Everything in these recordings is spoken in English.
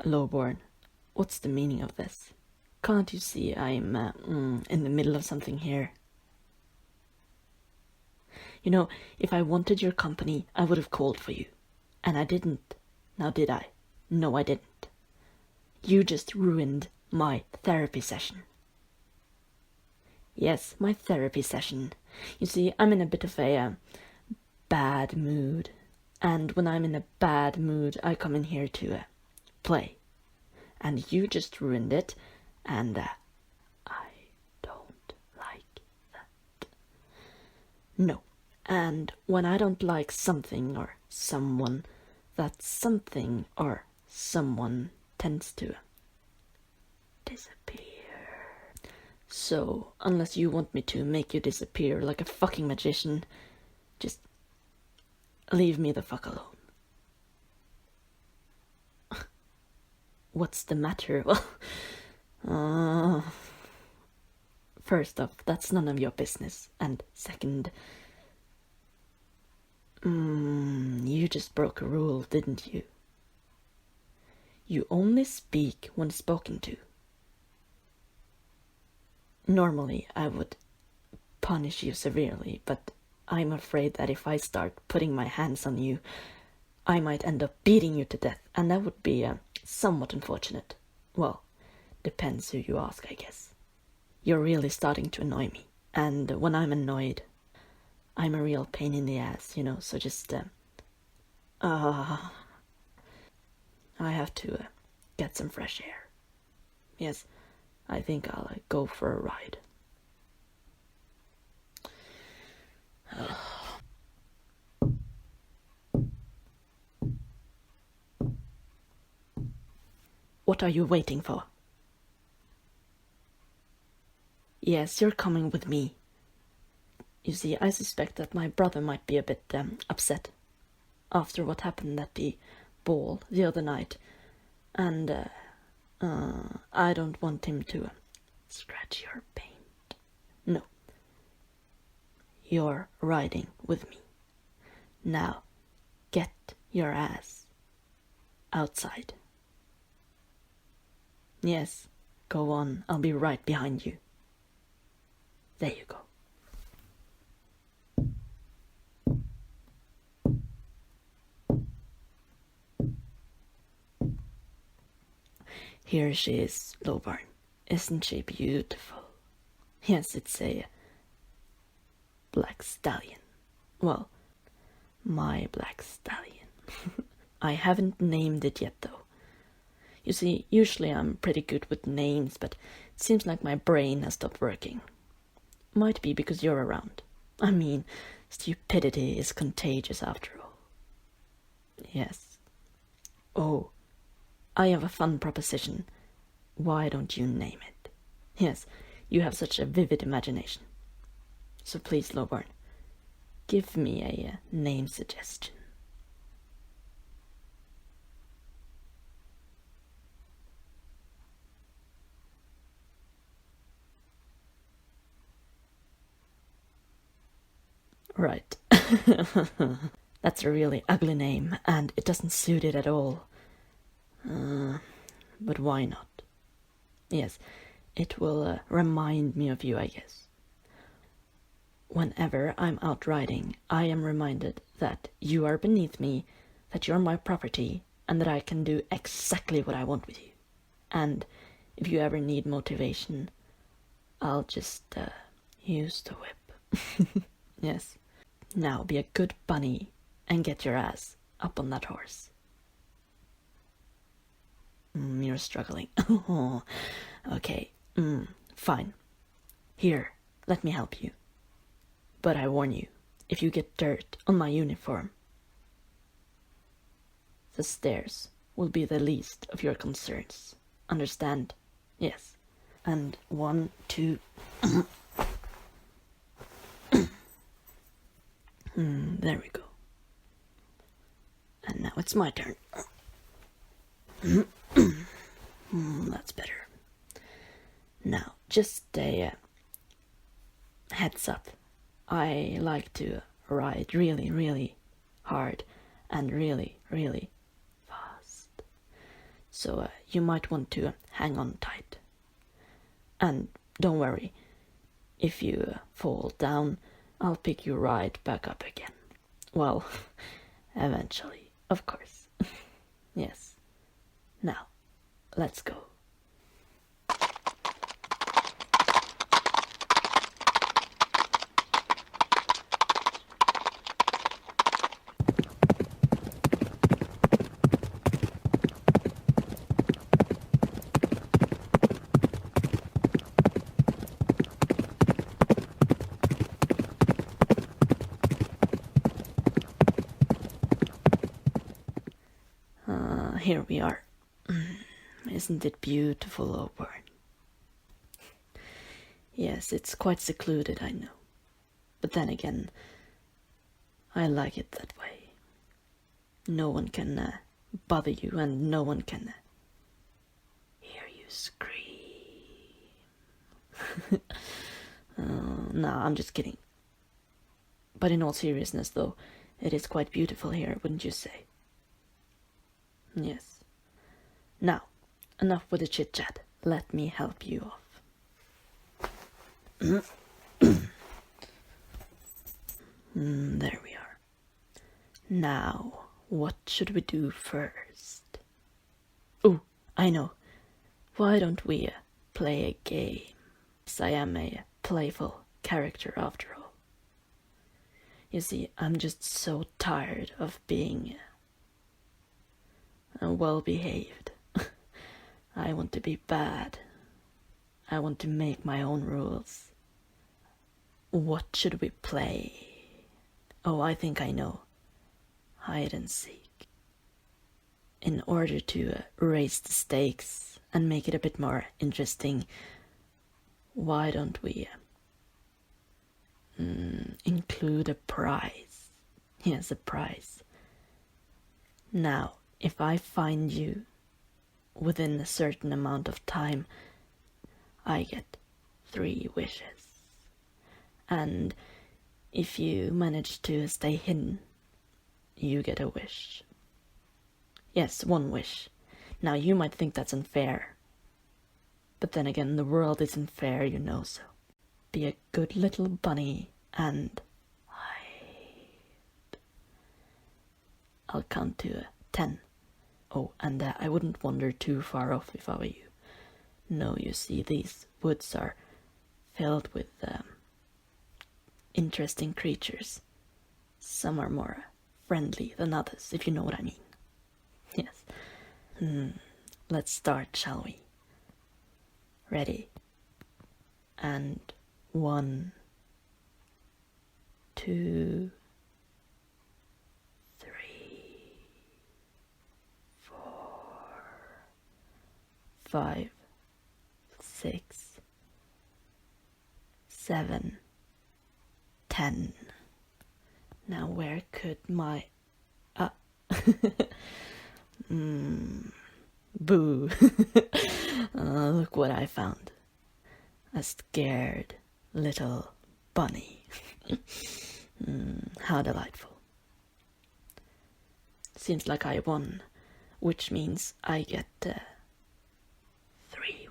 Lowborn, what's the meaning of this? Can't you see I'm in the middle of something here? You know, if I wanted your company, I would have called for you. And I didn't. Now did I? No, I didn't. You just ruined my therapy session. Yes, my therapy session. You see, I'm in a bit of a bad mood. And when I'm in a bad mood, I come in here to play. And you just ruined it. And I don't like that. No. And when I don't like something or someone, that something or someone tends to disappear. So, unless you want me to make you disappear like a fucking magician, just leave me the fuck alone. What's the matter? Well, first off, that's none of your business. And second, you just broke a rule, didn't you? You only speak when spoken to. Normally, I would punish you severely, but I'm afraid that if I start putting my hands on you, I might end up beating you to death, and that would be somewhat unfortunate. Well, depends who you ask, I guess. You're really starting to annoy me, and when I'm annoyed, I'm a real pain in the ass, you know, so just, I have to get some fresh air. Yes, I think I'll go for a ride. What are you waiting for? Yes, you're coming with me. You see, I suspect that my brother might be a bit upset after what happened at the ball the other night, and I don't want him to scratch your paint. No. You're riding with me. Now, get your ass outside. Yes, go on, I'll be right behind you. There you go. Here she is, Lowborn. Isn't she beautiful? Yes, it's a black stallion. Well, my black stallion. I haven't named it yet, though. You see, usually I'm pretty good with names, but it seems like my brain has stopped working. Might be because you're around. I mean, stupidity is contagious after all. Yes. Oh, I have a fun proposition. Why don't you name it? Yes, you have such a vivid imagination. So please, Lowborn, give me a name suggestion. Right. That's a really ugly name, and it doesn't suit it at all. But why not? Yes, it will remind me of you, I guess. Whenever I'm out riding, I am reminded that you are beneath me, that you're my property, and that I can do exactly what I want with you. And if you ever need motivation, I'll just use the whip. Yes. Now be a good bunny and get your ass up on that horse. You're struggling. Okay, fine. Here, let me help you. But I warn you, if you get dirt on my uniform, the stairs will be the least of your concerns. Understand? Yes. And 1, 2... there we go. And now it's my turn. That's better. Now, just a heads up. I like to ride really, really hard and really, really fast. so you might want to hang on tight. And don't worry, if you fall down, I'll pick you right back up again. Well, eventually, of course. Yes. Now, let's go. Here we are. Isn't it beautiful, Auburn? Yes, it's quite secluded, I know. But then again, I like it that way. No one can bother you, and no one can hear you scream. No, I'm just kidding. But in all seriousness, though, it is quite beautiful here, wouldn't you say? Yes. Now, enough with the chit-chat. Let me help you off. There we are. Now, what should we do first? Oh, I know. Why don't we play a game? I am a playful character after all. You see, I'm just so tired of being well-behaved. I want to be bad. I want to make my own rules. What should we play? Oh, I think I know. Hide and seek. In order to raise the stakes and make it a bit more interesting, why don't we include a prize? Yes, a prize. Now, if I find you within a certain amount of time, I get 3 wishes. And if you manage to stay hidden, you get a wish. Yes, 1 wish. Now, you might think that's unfair. But then again, the world isn't fair, you know, so be a good little bunny and hide. I'll count to 10. Oh, and I wouldn't wander too far off if I were you. No, you see, these woods are filled with interesting creatures. Some are more friendly than others, if you know what I mean. Yes. Let's start, shall we? Ready? And 1, 2, 3, 4, 5, 6, 7, 10. Now where could my... Boo. Look what I found. A scared little bunny. How delightful. Seems like I won, which means I get 3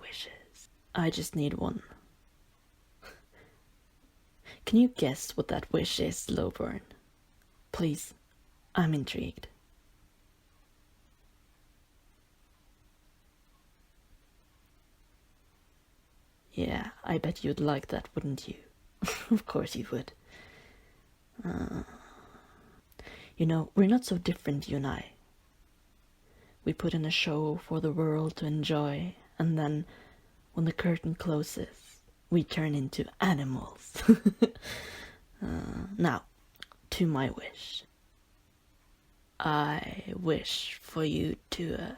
wishes. I just need 1. Can you guess what that wish is, Slowburn? Please, I'm intrigued. Yeah, I bet you'd like that, wouldn't you? Of course you would. You know, we're not so different, you and I. We put in a show for the world to enjoy, and then, when the curtain closes, we turn into animals. Now, to my wish. I wish for you to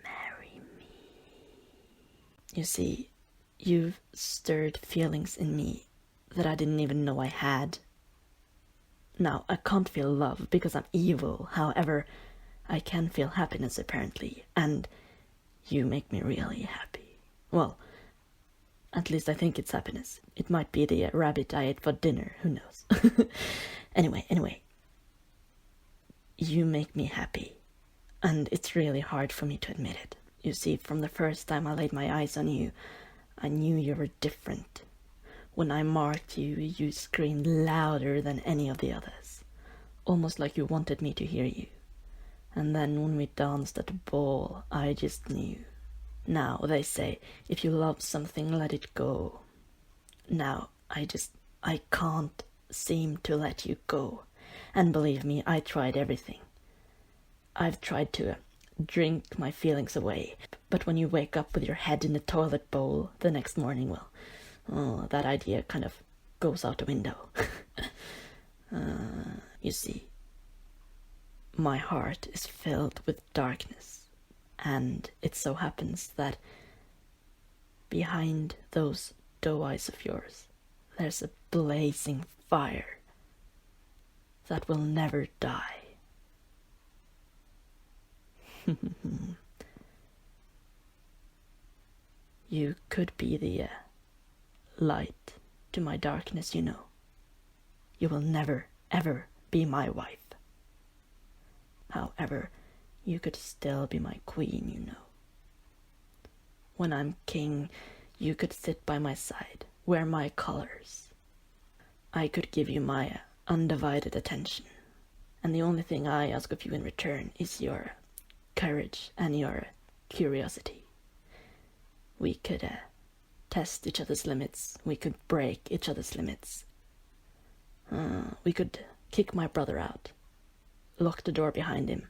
marry me. You see, you've stirred feelings in me that I didn't even know I had. Now, I can't feel love because I'm evil. However, I can feel happiness apparently, and you make me really happy. Well, at least I think it's happiness. It might be the rabbit I ate for dinner, who knows. Anyway. You make me happy. And it's really hard for me to admit it. You see, from the first time I laid my eyes on you, I knew you were different. When I marked you, you screamed louder than any of the others, almost like you wanted me to hear you. And then when we danced at the ball, I just knew. Now, they say, if you love something, let it go. Now, I can't seem to let you go. And believe me, I tried everything. I've tried to drink my feelings away, but when you wake up with your head in the toilet bowl the next morning, well, that idea kind of goes out the window. You see, my heart is filled with darkness, and it so happens that behind those doe eyes of yours, there's a blazing fire that will never die. You could be the light to my darkness, you know. You will never, ever be my wife. However, you could still be my queen, you know. When I'm king, you could sit by my side, wear my colors. I could give you my undivided attention, and the only thing I ask of you in return is your courage and your curiosity. We could test each other's limits. We could break each other's limits. We could kick my brother out, lock the door behind him,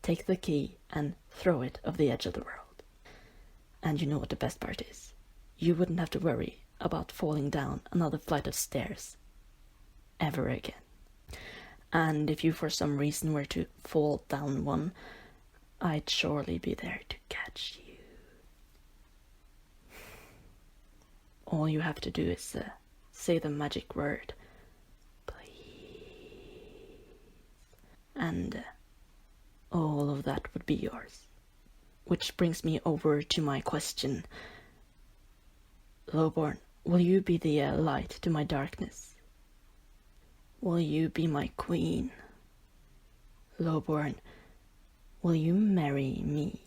take the key and throw it off the edge of the world. And you know what the best part is? You wouldn't have to worry about falling down another flight of stairs ever again. And if you for some reason were to fall down one, I'd surely be there to catch you. All you have to do is say the magic word, please, and all of that would be yours. Which brings me over to my question. Lowborn, will you be the light to my darkness? Will you be my queen? Lowborn, will you marry me?